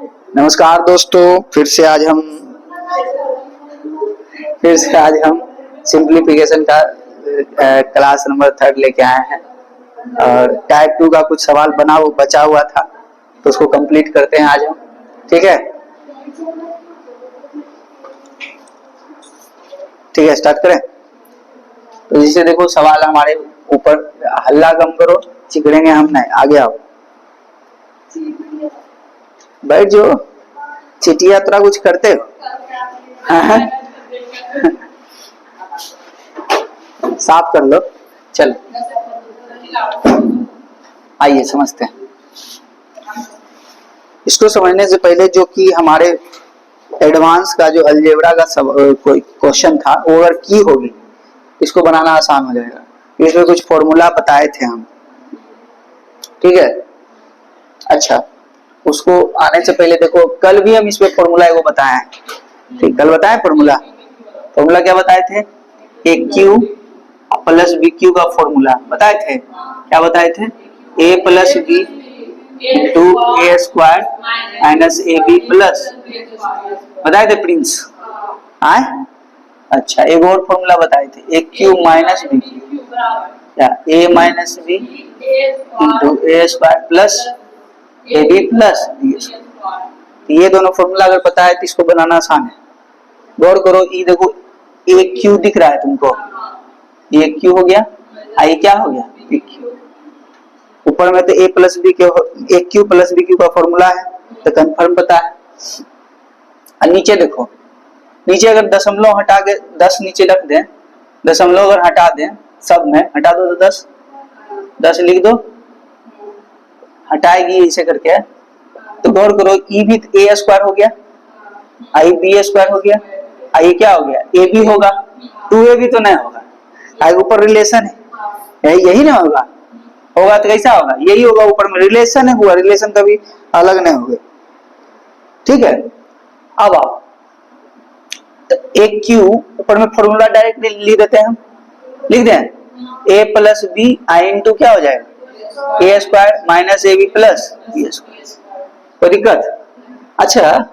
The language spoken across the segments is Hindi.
नमस्कार दोस्तों, फिर से आज हम सिंप्लीफिकेशन का क्लास नंबर 3 लेके आए हैं। और टाइप 2 का कुछ सवाल बचा हुआ था, तो उसको कंप्लीट करते हैं आज हम। ठीक है, स्टार्ट करें। तो जैसे देखो, सवाल हमारे ऊपर, हल्ला कम करो, चिकड़ेंगे हम नहीं। आगे आओ, बैठ जो। चिटिया तरह कुछ करते हो? साफ कर लो। चलो आइए समझते हैं। इसको समझने से पहले जो कि हमारे एडवांस का जो अलजेब्रा का कोई क्वेश्चन था, वो अगर की होगी, इसको बनाना आसान हो जाएगा। इसमें कुछ फॉर्मूला बताए थे हम, ठीक है। अच्छा, उसको आने से पहले देखो, कल भी हम इसमें फॉर्मूला एगो बताए हैं। ठीक, कल बताए फॉर्मूला क्या बताए थे? A cube plus B cube का फॉर्मूला बताए थे। क्या बताए थे? A plus B into A square minus A B plus, बताए थे प्रिंस। आए? अच्छा, एक और फॉर्मूला बताए थे, A cube minus B cube, A minus B into A square plus A B plus B square. ये दोनों फॉर्मूला अगर पता है तो इसको बनाना आसान है। गौर करो, ये देखो, ए क्यू दिख रहा है तुमको, ये क्यू हो गया, आई क्या हो गया? A Q. ऊपर में तो ए प्लस बी क्यू, ए क्यू प्लस बी क्यू का फॉर्मूला है, तो कंफर्म पता है। और नीचे देखो, नीचे अगर दशमलव हटा के 10 नीचे रख दें, दशमलव अगर हटा दें, सब में हटा दो तो 10 लिख दो, हटाएगी ऐसे करके। तो गौर करो, ई भी ए स्क्वायर हो गया, आई बी स्क्वायर हो गया, आई क्या हो गया? ए बी होगा। 2a भी तो नहीं होगा, आई ऊपर रिलेशन है, यही ना होगा तो कैसा होगा? यही होगा, ऊपर में रिलेशन है, हुआ रिलेशन कभी अलग नहीं होगा। ठीक है, अब आओ, तो ए क्यू ऊपर में फॉर्मूला डायरेक्ट लिख देते हैं हम, लिख दें ए प्लस बी आई इंटू क्या हो जाएगा? A square minus A B plus B square. कोई दिक्कत? अच्छा,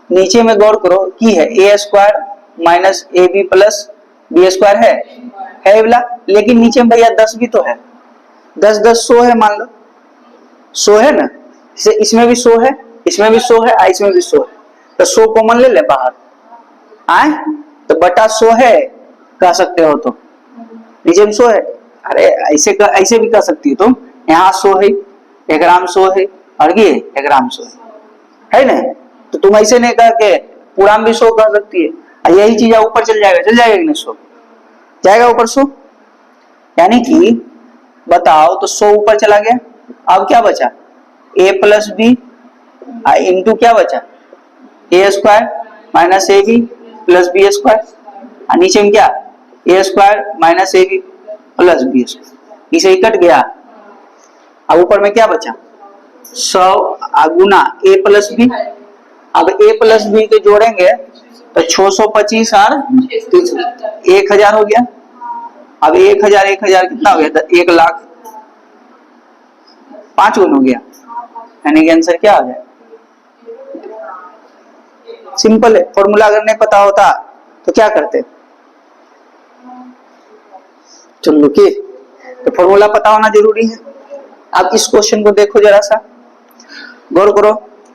नीचे में गौर करो, की है a square minus A B plus B square है वाला, लेकिन नीचे में भैया 10 भी तो है, 10 10 100 है, मान लो 100 है ना, इसमें भी 100 है, इसमें भी 100 है, इसमें भी 100 है, तो 100 कॉमन ले ले बाहर, आए तो बटा 100 है, कह सकते हो तो नीचे में 100 है। अरे ऐसे भी कह सकती हो तुम, यहाँ 100 है, 1 ग्राम 100 है, और ये 1 ग्राम 100 है ना। तो तुम ऐसे नहीं कह के पूरा में भी 100 कह सकती है, यही चीज ऊपर चल जाएगा कि नहीं? 100 जाएगा ऊपर 100, यानी कि बताओ, तो 100 ऊपर चला गया। अब क्या बचा? ए प्लस बी इंटू क्या बचा? A square minus A B plus B square, और नीचे में क्या? A square minus A B plus B square, इसे ही कट गया। अब ऊपर में क्या बचा? 100 गुना ए प्लस बी। अब ए प्लस बी के जोड़ेंगे तो 625 और 1000 हो गया। अब 1000 कितना हो गया? 1 लाख 5 गुना हो गया, यानी कि आंसर क्या आ गया? सिंपल है। फॉर्मूला अगर नहीं पता होता तो क्या करते? चलो की, तो फॉर्मूला पता होना जरूरी है। अब इस क्वेश्चन को देखो, जरा सा गौर करो।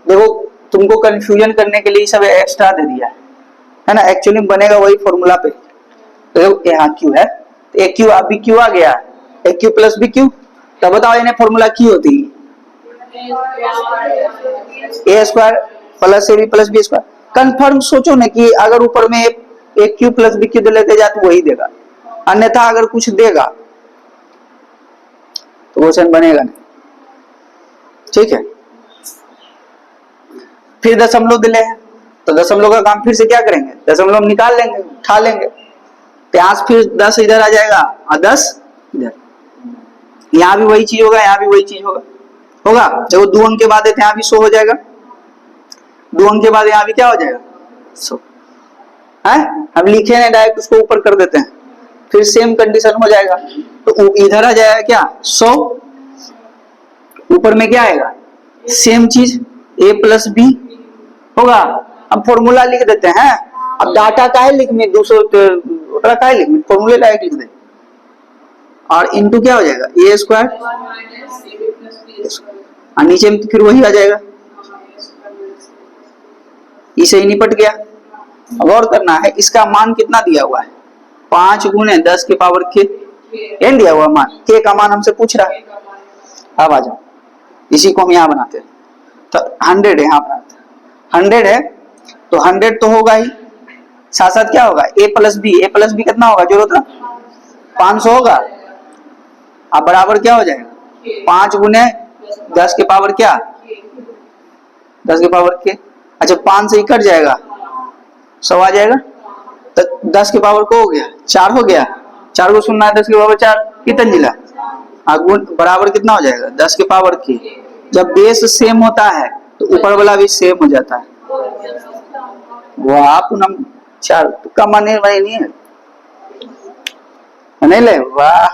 देखो, तुमको कंफ्यूजन करने के लिए सब एक्स्ट्रा दे दिया है ना, एक्चुअली बनेगा वही फॉर्मूला पे। तो यहाँ क्यू है, ए क्यू अब बी क्यू आ गया, a cube plus B cube. तो बताओ इन्हें फॉर्मूला की होती है? A square plus A B plus B square. Confirm सोचो ना कि अगर ऊपर में a cube plus B cube लेके जा तो वही देगा, अन्यथा अगर कुछ देगा तो क्वेश्चन बनेगा नहीं। ठीक है, फिर दशमलव दिले हैं, तो दशमलव का काम फिर से क्या करेंगे? दशमलव निकाल लेंगे, उठा लेंगे, तो यहाँ फिर 10 इधर आ जाएगा और 10 इधर। यहाँ भी वही चीज होगा, यहाँ भी वही चीज होगा। जब 2 अंक के बाद है तो यहाँ भी 100 हो जाएगा, 2 अंक के बाद यहाँ भी क्या हो जाएगा? 100 है। हम लिखे नहीं, डायरेक्ट उसको ऊपर कर देते हैं, फिर सेम कंडीशन हो जाएगा। तो इधर आ जाएगा क्या? 100, ऊपर में क्या आएगा? सेम चीज ए प्लस बी होगा। हम फॉर्मूला लिख देते हैं। अब डाटा का है लिख में 200 का है लिख में फॉर्मूले लायक लिख दे और इनटू क्या हो जाएगा ए स्क्वायर और नीचे में फिर वही आ जाएगा। इसे ही निपट गया। गौर करना है इसका मान कितना दिया हुआ है 5 गुने 10 के पावर के एन दिया हुआ मान के का मान हमसे पूछ रहा है। अब आ जाओ इसी को हम यहाँ बनाते हैं तो 100 है यहाँ बनाते 100 है तो 100 तो होगा ही साथ साथ क्या होगा a प्लस बी कितना होगा जो होता 500 होगा। अब बराबर क्या हो जाएगा 5 गुने 10 के पावर क्या 10 के पावर के अच्छा 5 से ही कट जाएगा 100 आ जाएगा तो 10 के पावर को हो गया 4 हो गया 4 को सुनना है 10 के पावर 4 कितना जिला गुण बराबर कितना हो जाएगा 10 के पावर की। जब बेस सेम होता है तो ऊपर वाला भी सेम हो जाता है। वाह पूनम 4 तुक्का मारने वाली नहीं है नहीं ले वाह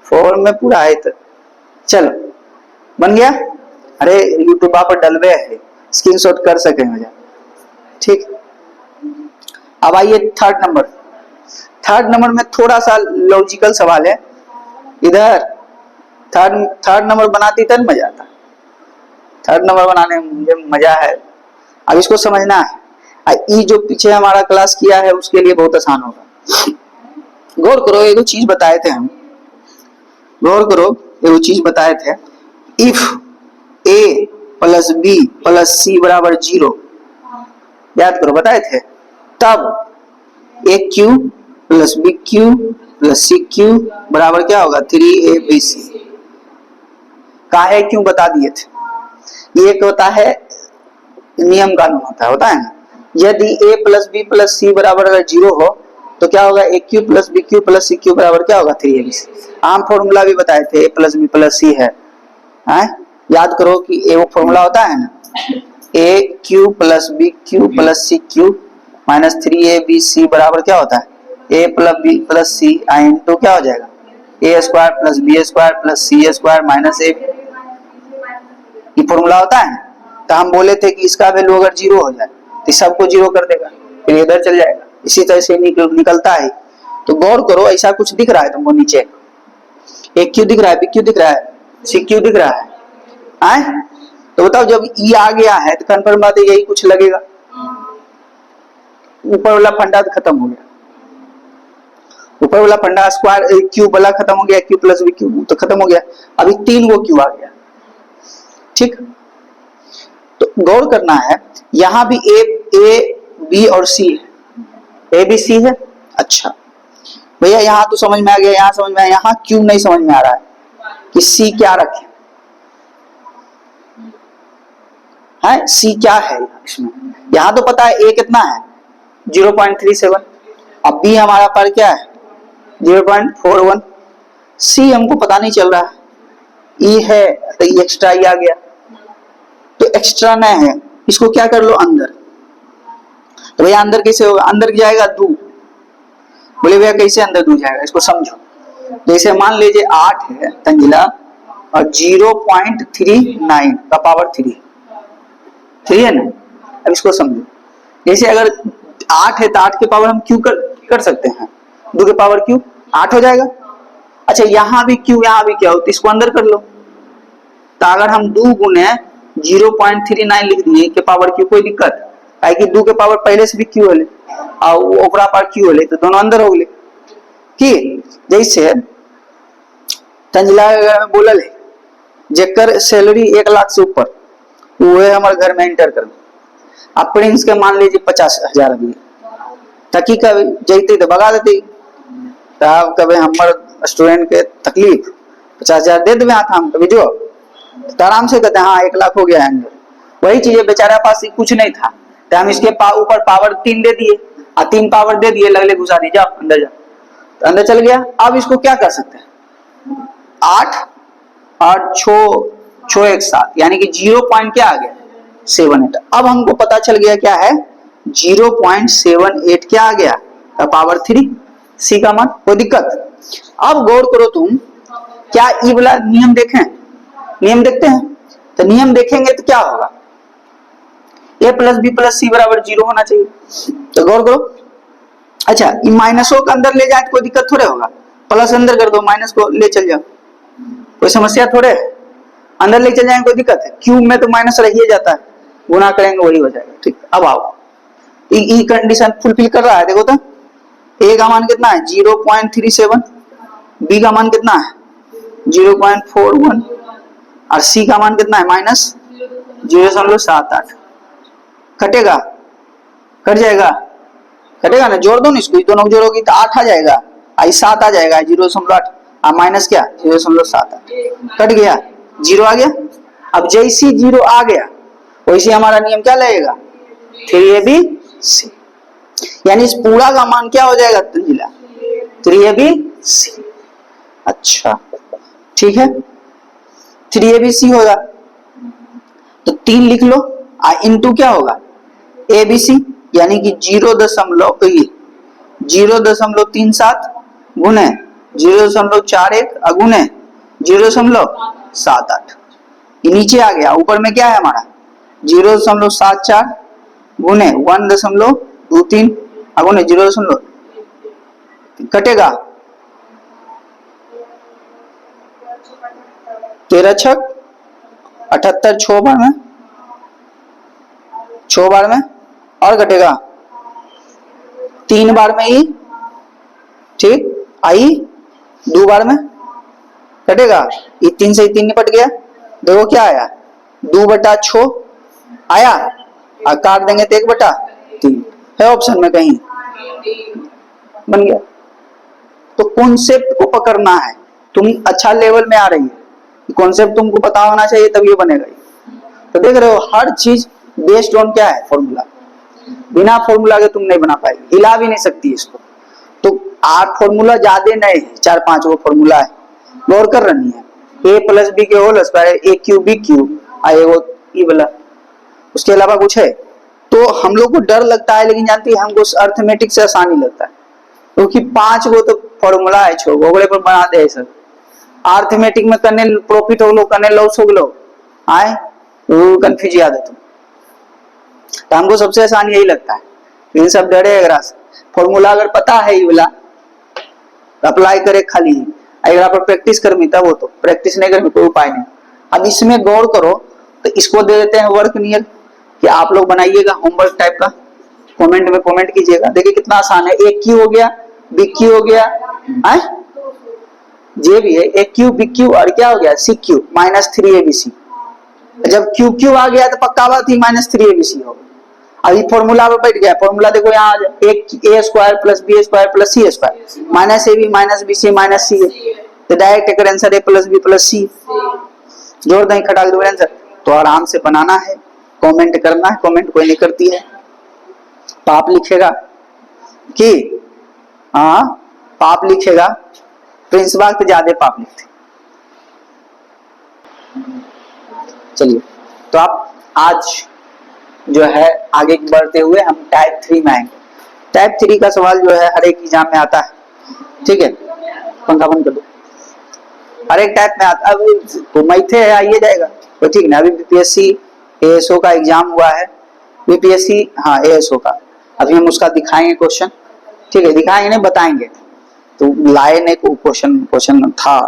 4 में पूरा है तो चलो बन गया। अरे यूट्यूब पर डलवे है स्क्रीनशॉट कर सके मुझे ठीक। अब आइए थर्ड नंबर में थोड़ा सा लॉजिकल सवाल है। इधर थर्ड नंबर बनाती तब मजा आता। थर्ड नंबर बनाने में मुझे मजा है। अब इसको समझना है ई जो पीछे हमारा क्लास किया है उसके लिए बहुत आसान होगा। गौर करो एगो चीज बताए थे हम गौर करो एगो चीज बताए थे if a plus b plus c बराबर 0 याद करो बताए थे तब a cube plus B cube plus c cube बराबर क्या होगा 3abc काहे क्यों बता दिए थे। ये एक होता है नियम कानून होता है ना। यदि a plus b plus c बराबर अगर 0 हो तो क्या होगा a cube plus B cube plus c cube बराबर क्या होगा 3abc। आम फॉर्मूला भी बताए थे a plus b plus c है याद करो कि वो फॉर्मूला होता है ना a cube plus B cube plus c cube minus 3abc बराबर क्या होता है a plus b plus c into क्या हो जाएगा a square plus B square plus c square minus a. ये फॉर्मूला होता है तो हम बोले थे कि इसका वैल्यू अगर 0 हो जाए तो सबको 0 कर देगा फिर इधर चल जाएगा इसी तरह से निकलता है। तो गौर करो ऐसा कुछ दिख रहा है तुमको नीचे ए क्यू दिख रहा है बी क्यू दिख रहा है सी क्यू दिख रहा है तो बताओ जब ई आ गया है तो कन्फर्म बात है यही कुछ लगेगा। ऊपर वाला फंडा तो खत्म हो गया ऊपर वाला फंडा स्क्वायर क्यूब वाला खत्म हो गया क्यू प्लस बी क्यू तो खत्म हो गया। अभी 3 वो क्यू आ गया ठीक। तो गौर करना है यहां भी ए बी और सी है ए बी सी है। अच्छा भैया यहाँ तो समझ में आ गया यहाँ समझ में आया यहाँ क्यों नहीं समझ में आ रहा है कि सी क्या रखे है सी क्या है इसमें। यहाँ तो पता है ए कितना है 0.37 अब बी हमारा पर क्या है 0.41 सी हमको पता नहीं चल रहा है ई है तो ई एक्स्ट्रा ही आ गया तो एक्स्ट्रा नहीं है इसको क्या कर लो अंदर। तो भैया अंदर कैसे होगा अंदर जाएगा 2 बोले भैया कैसे अंदर 2 जाएगा इसको समझो। जैसे मान लीजिए 8 है तंजिला और 0.39 का पावर 3 है ना। अब इसको समझो जैसे अगर 8 है तो 8 के पावर हम क्यों कर सकते हैं 2 के पावर क्यों 8 हो जाएगा। अच्छा यहाँ भी क्यों यहाँ भी क्या हो तो इसको अंदर कर लो। तो अगर हम 2 गुने 0.39 लिख दिए के पावर क्यू कोई दिक्कत है कि 2 के पावर पहले से भी क्यू होले और ओकरा पावर क्यू होले तो दोनों अंदर हो गए कि जैसे तंजला बोलल है जेकर सैलरी 1 लाख से ऊपर वो हमारे घर में एंटर कर अब प्रिंस के मान लीजिए 50,000 अभी तकी का जैते तो भगा देते तब कभी हमारे स्टूडेंट के तकलीफ 50,000 दे देवे हाथ हम कभी जो तो आराम से कहते हैं हाँ 1 लाख हो गया अंदर। वही चीज बेचारा पास कुछ नहीं था तो हम इसके ऊपर पावर 3 दे दिए और 3 पावर दे दिए लगले घुसा दी जाओ अंदर जाओ तो अंदर चल गया। अब इसको क्या कर सकते हैं 8 और 6 एक साथ यानी कि 0 पॉइंट क्या आ गया 78। अब हमको पता चल गया क्या है 0.78 क्या आ गया का पावर 3 सी का मान कोई दिक्कत। अब गौर करो तुम क्या ई वाला नियम देखें नियम देखते हैं तो नियम देखेंगे तो क्या होगा ए प्लस बी प्लस सी बराबर 0 होना चाहिए। तो गौर करो। अच्छा, ये माइनसों को अंदर ले जाए तो कोई दिक्कत थोड़े होगा, प्लस अंदर कर दो, माइनस को ले चल जाओ, कोई समस्या थोड़े है। अंदर ले चल जाएंगे कोई दिक्कत है, क्यूब में तो माइनस रह ही जाता है, गुना करेंगे वही हो जाएगा। ठीक, अब आओ, ई कंडीशन फुलफिल कर रहा है। देखो तो ए का मान कितना है 0.37, बी का मान कितना है 0.41 और सी का मान कितना है -0.78। कटेगा, कट जाएगा, कटेगा ना, जोड़ दो ना इसको, दोनों जोड़ोगी तो 8 आ जाएगा, आई 7 आ जाएगा, 0.8 और माइनस क्या 0.78, कट गया, 0 आ गया। अब जैसी 0 आ गया वैसे हमारा नियम क्या लगेगा 3ABC, यानी इस पूरा का मान क्या हो जाएगा तंजिला 3ABC। अच्छा ठीक है, 3ABC होगा तो 3 लिख लो, इनटू क्या होगा ABC, यानी कि 0.37 गुने 0.41 अगुने 0.78, ये नीचे आ गया, ऊपर में क्या है हमारा 0.74 गुने 1.23 अगुने 0. कटेगा 13 छक 78, 6 बार में और कटेगा 3 बार में ही, ठीक, आई 2 बार में कटेगा, ये 3 से 3 निपट गया। देखो क्या आया 2/6 आया, और काट देंगे तो 1/3 है ऑप्शन में कहीं, बन गया। तो कॉन्सेप्ट को पकड़ना है, तुम अच्छा लेवल में आ रही है, कॉन्सेप्ट तुमको पता होना चाहिए तब ये बनेगा। तो देख रहे हो हर चीज बेस्ड ऑन क्या है फॉर्मूला, बिना फॉर्मूला के तुम नहीं बना पाएगी, हिला भी नहीं सकती इसको। तो 8 फॉर्मूला ज्यादा नहीं है, 4-5 वो फॉर्मूला है, गौर कर रही है। a प्लस बी के होल स्क्वायर, ए क्यूब बी क्यूब, वो ई वाला, उसके अलावा कुछ है। तो हम लोग को डर लगता है, लेकिन जानती है हमको अर्थमेटिक से आसानी लगता है, क्योंकि 5 गो तो फॉर्मूला है, छो गोगड़े पर बना दे सब। अर्थमेटिक में करने प्रॉफिट हो लो, करने लॉस हो लो, आए कंफ्यूज याद है तुम, तो हमको सबसे आसान यही लगता है, इन सब डरे अगर फॉर्मूला अगर पता है ये वाला अप्लाई करे खाली, अगर आप प्रैक्टिस करमी तब हो, तो प्रैक्टिस नहीं करमी कोई उपाय नहीं। अब इसमें गौर करो, तो इसको दे देते हैं वर्क नियर कि आप लोग बनाइएगा होमवर्क टाइप का, कमेंट में कमेंट कीजिएगा। देखिए कितना आसान है, एक क्यू हो गया, बी क्यू हो गया, जे भी है, एक क्यू बी क्यू और क्या हो गया सी क्यू -3ABC। जब क्यू क्यू आ गया तो पक्का बात ही -3ABC होगा। अभी फॉर्मूला पे बैठ गया, फॉर्मूला देखो यहाँ एक a square plus B square plus c square -ab minus b c minus c, तो डायरेक्ट एक answer a plus b plus c, जोड़ दें खटा दो आंसर। तो आराम से बनाना है, कमेंट करना है, कमेंट कोई नहीं करती है, पाप लिखेगा कि हाँ पाप लिखेगा, प्रिंस बाग तो ज्यादा पाप लिखते। चलिए, तो आप आज जो है आगे बढ़ते हुए हम टाइप 3 में आएंगे। टाइप 3 का सवाल जो है हर एक एग्जाम में आता है, ठीक है, पंखा बंद कर दो, हर एक टाइप में आता है, तो मैथे है आइए जाएगा तो ठीक ना। अभी बीपीएससी एएसओ का एग्जाम हुआ है, बीपीएससी हाँ एएसओ का, अभी हम उसका दिखाएंगे क्वेश्चन, ठीक है, दिखाएंगे नहीं बताएंगे, तो लाए नहीं को क्वेश्चन था,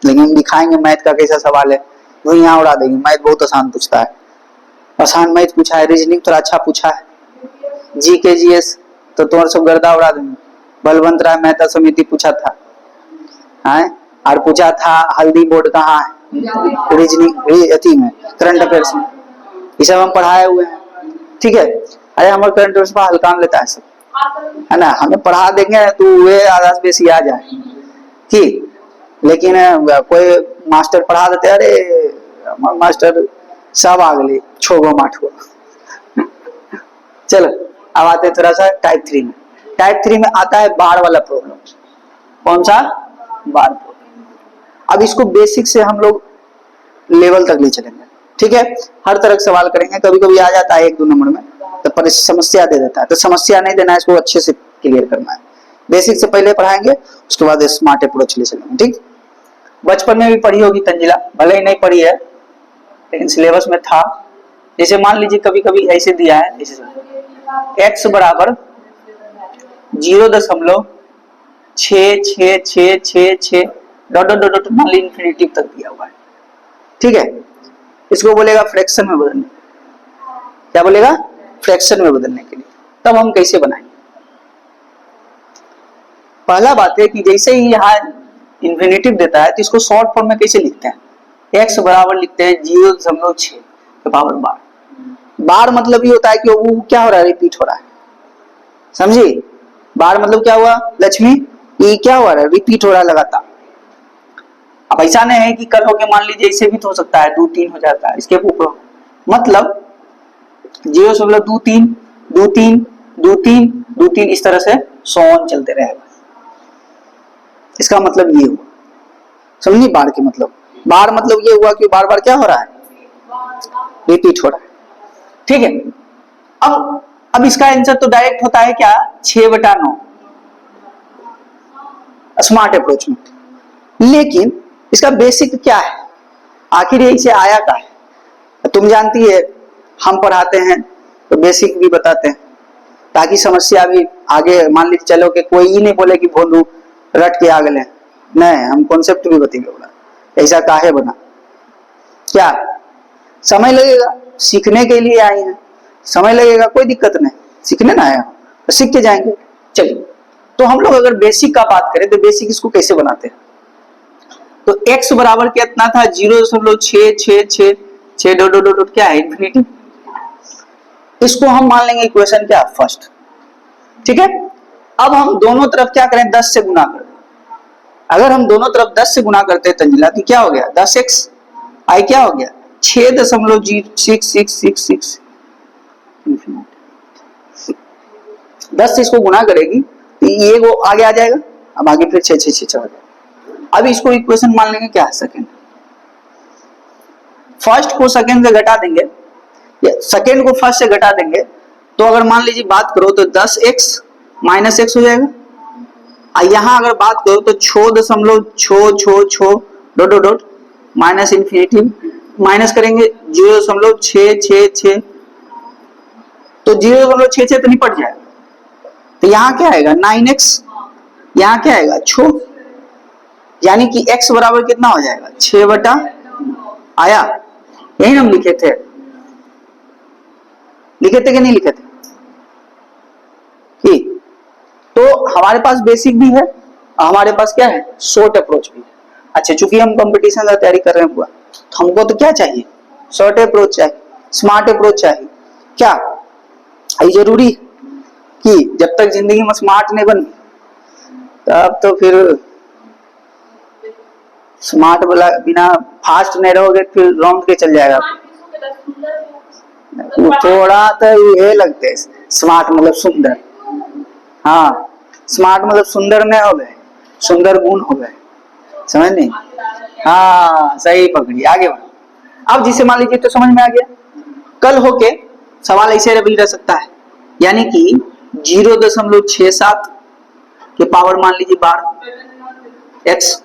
लेकिन दिखाएंगे मैथ का कैसा सवाल है, वो यहाँ उड़ा देंगे। मैथ बहुत आसान पूछता है, आसान मैथ पूछा है, रीजनिंग थोड़ा अच्छा पूछा है, जी के जीएस तो तुम्हारे सब गर्दा उड़ा देंगे। बलवंत राय मेहता समिति पूछा था, और पूछा था हल्दी बोर्ड कहाँ है, रीजनिंग अथी में करंट अफेयर्स में, ये सब हम पढ़ाए हुए हैं, ठीक है। अरे हमारे करंट अफेयर्स पर हल्का लेता है सब, है ना, हमें पढ़ा देंगे तो वे आधार बेसी आ जाए कि, लेकिन कोई मास्टर पढ़ा देते, अरे मास्टर सब आ गए 6 गो 8 गो। चलो अब आते हैं थोड़ा सा टाइप 3 में। टाइप 3 में आता है बार वाला प्रॉब्लम। कौन सा बार प्रॉब्लम? अब इसको बेसिक से हम लोग लेवल तक ले चलेंगे, ठीक है, हर तरह के सवाल करेंगे। कभी कभी आ जाता है 1-2 नंबर में तो पर समस्या दे देता है, तो समस्या नहीं देना है, इसको अच्छे से क्लियर करना है। बेसिक से पहले पढ़ाएंगे, उसके बाद स्मार्ट अप्रोच ले चलेंगे, ठीक। बचपन में भी पढ़ी होगी तंजिला, भले ही नहीं पढ़ी है लेकिन सिलेबस में था, जैसे मान लीजिए कभी कभी ऐसे दिया है, जैसे x बराबर 0.66666 डॉट डॉट डॉट डॉट मान लीजिए इंफिनिटी तक दिया हुआ है, ठीक है। इसको बोलेगा फ्रैक्शन में बदलने, क्या बोलेगा, फ्रैक्शन में बदलने के लिए। तब हम कैसे बनाएंगे? पहला बात है कि जैसे ही यहाँ इन्फिनिटिव देता है तो इसको शॉर्ट फॉर्म में कैसे लिखते हैं, x बराबर लिखते हैं 0.6 के पावर बार। बार मतलब ये होता है कि वो क्या हो रहा है, रिपीट हो रहा है, समझी। बार मतलब क्या हुआ लक्ष्मी, ये क्या हो रहा है, रिपीट हो रहा है लगातार। अब ऐसा नहीं है कि कल होके मान लीजिए इसे भी तो हो सकता है 2-3 हो जाता है, इसके ऊपर मतलब 0.23 23 23 23 इस तरह से 100 चलते रहेगा। इसका मतलब ये हुआ, समझिए बार के मतलब। बार मतलब ये हुआ कि बार बार क्या हो रहा है, रिपीट हो रहा है, ठीक है। अब इसका आंसर तो डायरेक्ट होता है क्या, 6/9 स्मार्ट अप्रोच में। लेकिन इसका बेसिक क्या है, आखिर ये इसे आया क्या है? तुम जानती है हम पढ़ाते हैं तो बेसिक भी बताते हैं, ताकि समस्या भी आगे मान लीजिए चलो कि कोई ही नहीं बोले कि भोलू रट के आ गए, नहीं, हम कॉन्सेप्ट भी बताएंगे बोला ऐसा काहे बना। क्या समय लगेगा, सीखने के लिए आए हैं, समय लगेगा, कोई दिक्कत नहीं, सीखने ना आया तो सीख के जाएंगे। चलिए, तो हम लोग अगर बेसिक का बात करें तो बेसिक इसको कैसे बनाते हैं, तो x बराबर कितना था 0.666 डॉट डॉट डॉट क्या है, इन्फिनिटी। इसको हम मान लेंगे इक्वेशन क्या, फर्स्ट, ठीक है। अब हम दोनों तरफ क्या करें, 10 से गुना कर। अगर हम दोनों तरफ 10 से गुना करते हैं तंजिला तो क्या हो गया, 10x आई क्या हो गया 6.6666 10 से इसको गुना करेगी तो ये वो आगे आ जाएगा, अब आगे फिर 6 हो जाएगा। अब इसको इक्वेशन मान लेंगे क्या, सेकंड। फर्स्ट को सेकंड से घटा देंगे, या सेकंड को फर्स्ट से घटा देंगे, तो अगर मान लीजिए बात करो तो 10x माइनस x हो जाएगा। यहां अगर बात करो तो 6.666 dot dot dot minus infinity, minus करेंगे 0.666, तो 0.66 तो निपट जाएगा। तो यहाँ क्या आएगा 9x, यहाँ क्या आएगा 6, यानी कि x बराबर कितना हो जाएगा 6 आया। यही हम लिखे थे कि नहीं लिखे थे कि, तो हमारे पास बेसिक भी है, हमारे पास क्या है, शॉर्ट अप्रोच भी है। अच्छा, चूंकि हम कंपटीशन का तैयारी कर रहे हैं पूरा, तो हमको तो क्या चाहिए, शॉर्ट अप्रोच चाहिए, स्मार्ट अप्रोच चाहिए। क्या ये जरूरी कि जब तक जिंदगी में स्मार्ट नहीं बन तब तो फिर स्मार्ट वाला बिना फास्ट नहीं रहोगे फिर रौंद के चल जाएगा। थोड़ा तो ये लगते है स्मार्ट मतलब सुंदर, हाँ स्मार्ट मतलब सुंदर नहीं हो गए, सुंदर गुण हो गए, समझ नहीं, हाँ सही पकड़ी, आगे बढ़ो। अब जिसे मान लीजिए तो समझ में आ गया। कल होके सवाल ऐसे भी रह सकता है, यानी कि 0.67 के पावर मान लीजिए 12 x।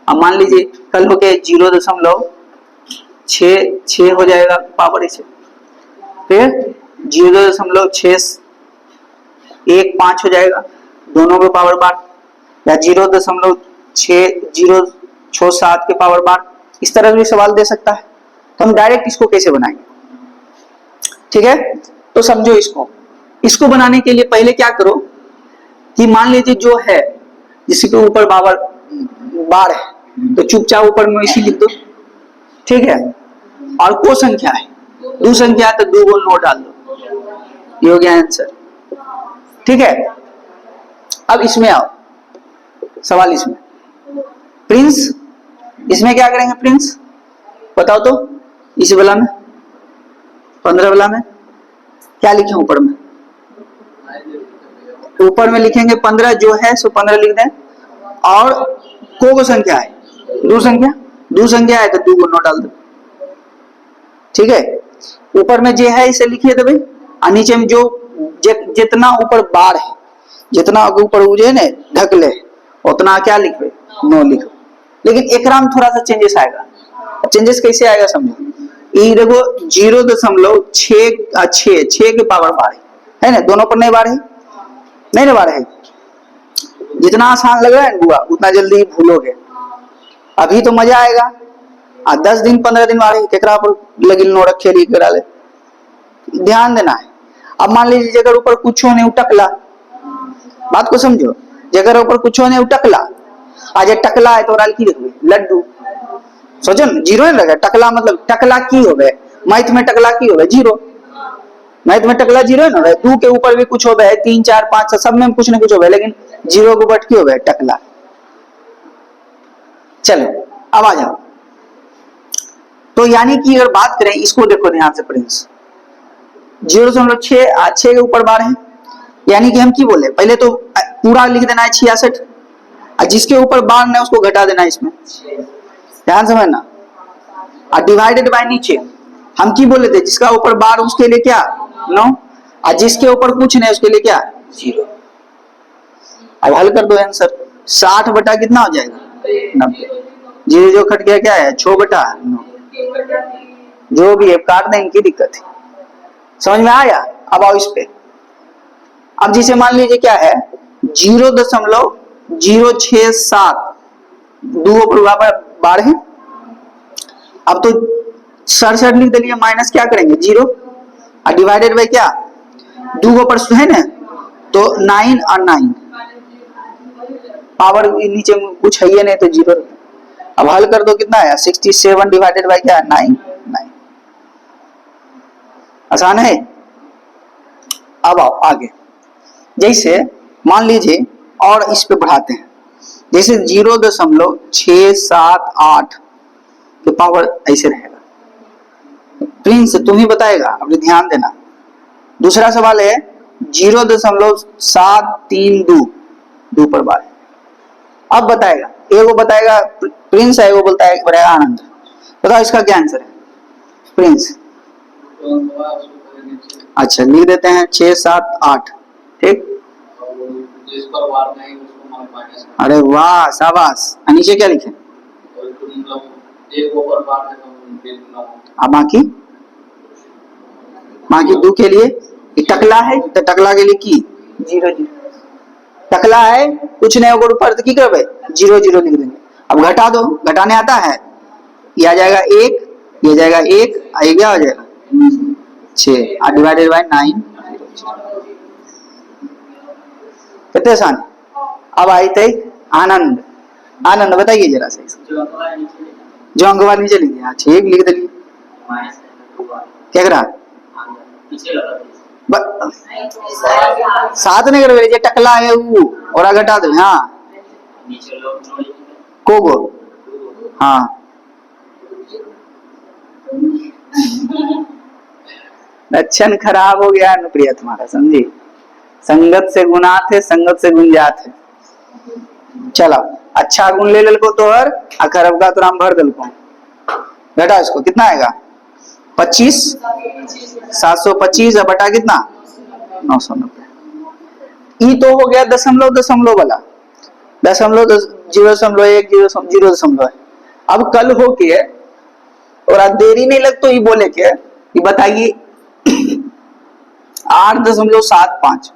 अब मान लीजिए कल होके 0.66 हो जाएगा पावर इसे, फिर 0.615 हो जाएगा दोनों के पावर 12, या 0.6067 के पावर 12। इस तरह भी सवाल दे सकता है। तो हम डायरेक्ट इसको कैसे बनाएंगे, ठीक है। तो समझो इसको बनाने के लिए पहले क्या करो कि मान लीजिए जो है जिसके ऊपर बार है तो चुपचाप ऊपर में इसी लिख दो, ठीक है। और को संख्या है, दो संख्या है तो 2 को नो डाल दो, ये हो गया आंसर, ठीक है। अब इसमें आओ, सवाल इसमें प्रिंस, इसमें क्या करेंगे प्रिंस बताओ तो। इस वाला में 15 वाला में क्या लिखे, ऊपर में लिखेंगे 15 जो है सो 15 लिख दें, और को संख्या है दो संख्या है तो 2 को नो डाल दो, ठीक है। ऊपर में जे है इसे लिखिए तो भाई, और नीचे में जो जितना ऊपर बार है, जितना ऊपर उजे ने ढक ले उतना क्या लिखो, नो लिखो। लेकिन एक राम थोड़ा सा चेंजेस आएगा। चेंजेस कैसे आएगा समझो, ये देखो 0.6 के पावर बाढ़ है ना, दोनों पर नहीं बाढ़ है, नहीं ना बाढ़ है। जितना आसान लग रहा है बुआ उतना जल्दी भूलोगे। अभी तो मजा आएगा, 10 दिन 15 दिन वाले केकरा पर लगी नो रखे ली करा ले, ध्यान देना है। अब मान लीजिए जगह ऊपर कुछ नहीं उटकला, बात को समझो, जगह ऊपर कुछ नहीं उटकला, आज टकला है तो की देखो लड्डू, सोचो ना, जीरो नहीं लगा, टकला मतलब टकला की हो गए, मैथ में टकला की हो गए जीरो, मैथ में टकला जीरो है ना, 2 के ऊपर भी कुछ हो गए, 3 4 5 सब में कुछ न कुछ हो गए, लेकिन जीरो के ऊपर की हो गए टकला। चलो अब आ जाओ, तो यानी कि अगर बात करें इसको देखो ध्यान से प्रिंस, 0.6 के ऊपर बार है, यानी कि हम की बोले पहले तो पूरा लिख देना है 66, और जिसके ऊपर बार है उसको घटा देना है इसमें, ध्यान समझना, और डिवाइडेड बाय नीचे हम की बोले थे, जिसका ऊपर बार उसके लिए क्या 9, और जिसके ऊपर कुछ नहीं उसके लिए क्या 0। अब हल कर दो आंसर, 60 बटा कितना हो जाएगा 90, 0 जो कट गया क्या है 6 बटा 9, जो भी है काट दें, इनकी दिक्कत है, समझ में आया। अब आओ इस पे, अब जिसे मान लीजिए क्या है 0.067 दो बराबर 12, अब तो 67 लिख दिए, माइनस क्या करेंगे 0, और डिवाइडेड बाय क्या 2 पर है ना, तो 9 और 9 पावर नीचे कुछ है ही नहीं तो 0। अब हल कर दो कितना है 67 डिवाइडेड बाय क्या 9, 9 आसान है। अब आओ आगे, जैसे मान लीजिए और इस पे बढ़ाते हैं, जैसे 0.678 के पावर ऐसे रहेगा, प्रिंस तुम ही बताएगा, अपने ध्यान देना। दूसरा सवाल है 0.732 दो पर बार, अब बताएगा, एगो बताएगा प्रिंस है, एगो बोलता है बताएगा आनंद, बताओ इसका क्या आंसर है प्रिंस। अच्छा लिख देते हैं 6 7 8, ठीक, अरे वाह शाबाश, नीचे क्या लिखे, बाकी बाकी 2 के लिए टकला है तो टकला के लिए की 0 0, टकला है कुछ नहीं होगा ऊपर तो की करबे 0 0 लिख देंगे। अब घटा दो, घटाने आता है, ये आ जाएगा 1, ये जाएगा 1, ये क्या हो जाएगा 6, डिवाइडेड बाय 9, कितने आसान। अब आई थे आनंद, आनंद बताइए जरा से, जो अंकवार नीचे लिख दिया, ठीक लिख दिए, क्या करा 7 नहीं कर टकला है वो, और घटा दो, हाँ कोगो, हाँ लक्षण खराब हो गया अनुप्रिया तुम्हारा, समझी, संगत से गुना थे, संगत से गुंजात है। चलो अच्छा गुण ले ललको तो हर खराब का तो राम भर दलको, बेटा इसको कितना आएगा 25, 725 बटा कितना 990, ई तो हो गया दशमलव दशमलव वाला, दशमलव 0.1 0.0। अब कल हो के और आज देरी नहीं लग तो ये बोले के ये बताइए 8.75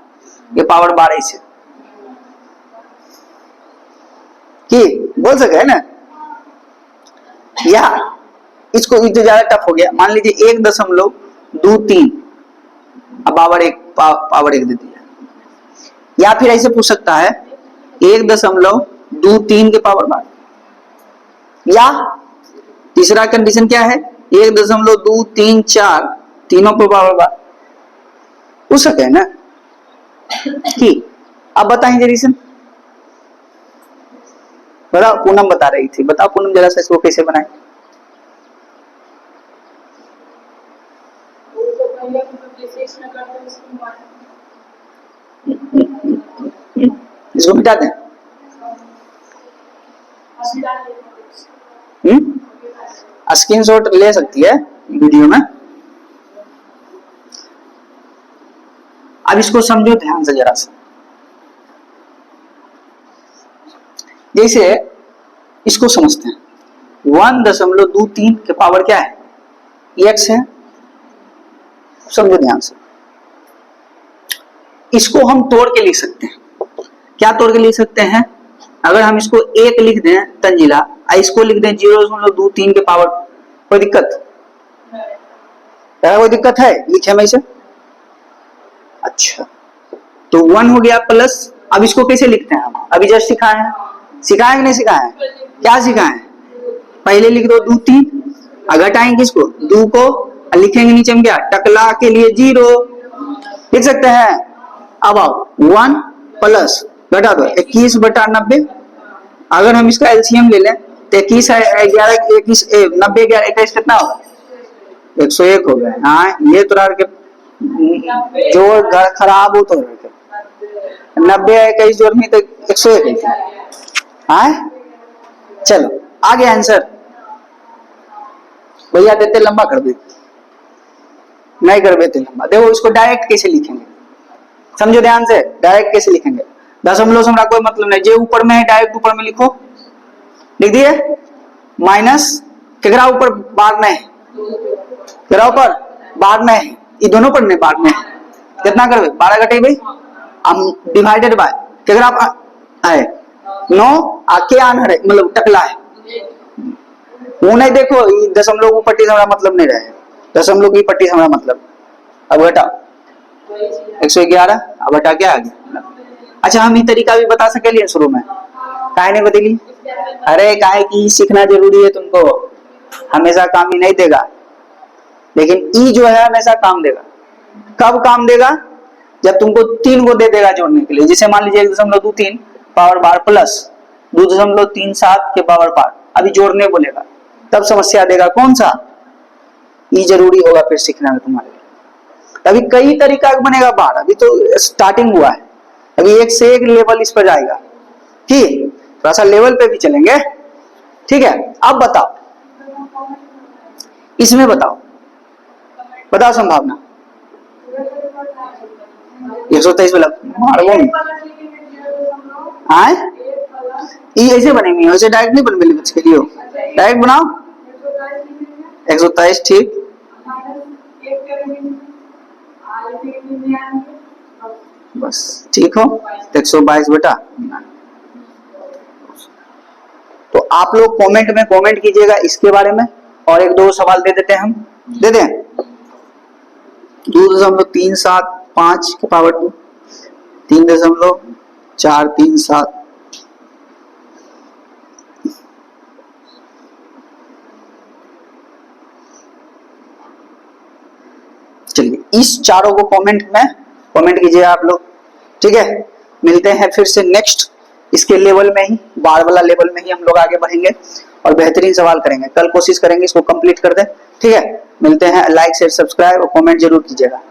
ये पावर 12 से कि बोल सके है ना, या इसको इतना ज्यादा टफ हो गया, मान लीजिए 1.23 पावर 1 दे दिया, या फिर ऐसे पूछ सकता है 1.23 के पावर 12, या तीसरा कंडीशन क्या है 1.234 तीनों पे पावर 12 पूछ सके है ना कि। अब बताएंगे रीजन, बताओ पूनम बता रही थी, बताओ पूनम जरा सा इसको कैसे बनाए। इसको मिटा दें, स्क्रीनशॉट ले सकती है वीडियो में। अब इसको समझो ध्यान से जरा सा, जैसे इसको समझते हैं 1.23 के पावर क्या है x है, समझो ध्यान से। इसको हम तोड़ के लिख सकते हैं। क्या तोड़ के लिख सकते हैं? अगर हम इसको 1 लिख दें तंजीला, इसको लिख दें 0.23 के पावर, कोई दिक्कत? कोई दिक्कत है लिखे में इसे? अच्छा, तो 1 हो गया प्लस। अब इसको कैसे लिखते हैं हम? अभी जस्ट सिखाए हैं, सिखाए कि नहीं सिखाए? क्या सिखाए? पहले लिख दो 2 3, घटाएंगे किसको? 2 को, लिखेंगे नीचे में क्या? टकला के लिए 0 लिख सकते हैं। अब आओ 1 प्लस घटा दो 21/90। अगर हम इसका एलसीएम ले लें तो 21 है 11 21 90 11 21 कितना होगा? 101 हो गया। हाँ, ये तो के जो घर खराब हो तो 90 21 जोड़ में तो 101 है। हाँ, चलो आगे आंसर भैया देते लंबा कर दे, नहीं कर देते लंबा। देखो इसको डायरेक्ट कैसे लिखेंगे, समझो ध्यान से। डायरेक्ट कैसे लिखेंगे? दशमलव से हमारा कोई मतलब नहीं, जो ऊपर में है डायरेक्ट ऊपर में लिखो, लिख दिए। माइनस केकरा ऊपर? बाद में है, केकरा ऊपर? बाद में है, ये दोनों पर नहीं, बाद में है। कितना करबे? 12 घटे भाई, हम डिवाइडेड बाय केकरा है 9 आके आनर है, मतलब टकला है वो नहीं। देखो ये दशमलव की पट्टी से हमारा मतलब नहीं रहे, दशमलव की पट्टी से हमारा मतलब। अब घटा 111, अब हटा क्या आ गया? अच्छा, हम ये तरीका भी बता सके लिए शुरू में, काहे नहीं बतेली? अरे काहे की सीखना जरूरी है तुमको, हमेशा काम ही नहीं देगा, लेकिन ई जो है हमेशा काम देगा। कब काम देगा? जब तुमको 3 को दे देगा जोड़ने के लिए। जैसे मान लीजिए 1.23 पावर बार प्लस 2.37 के पावर बार, अभी जोड़ने बोलेगा तब समस्या देगा। कौन सा? ई जरूरी होगा फिर सीखना है तुम्हारे लिए। अभी कई तरीका बनेगा बार, अभी तो स्टार्टिंग हुआ है, अभी एक से एक लेवल इस पर जाएगा। ठीक, थोड़ा सा लेवल पे भी चलेंगे, ठीक है। अब बताओ इसमें, बताओ संभावना 123 वाला मारो आए, ये ऐसे बनेंगे, वैसे डायरेक्ट नहीं बन बच्चे के लिए, डायरेक्ट बनाओ 123। ठीक, बस ठीक हो 122 बेटा। तो आप लोग कमेंट में कमेंट कीजिएगा इसके बारे में, और 1-2 सवाल दे देते हैं हम, दे दें। 2.375 के पावर 2, 3.437। चलिए इस चारों को कमेंट में कमेंट कीजिए आप लोग, ठीक है। मिलते हैं फिर से नेक्स्ट, इसके लेवल में ही, बार वाला लेवल में ही हम लोग आगे बढ़ेंगे और बेहतरीन सवाल करेंगे। कल कोशिश करेंगे इसको कंप्लीट कर दे, ठीक है। मिलते हैं, लाइक शेयर सब्सक्राइब और कमेंट जरूर कीजिएगा।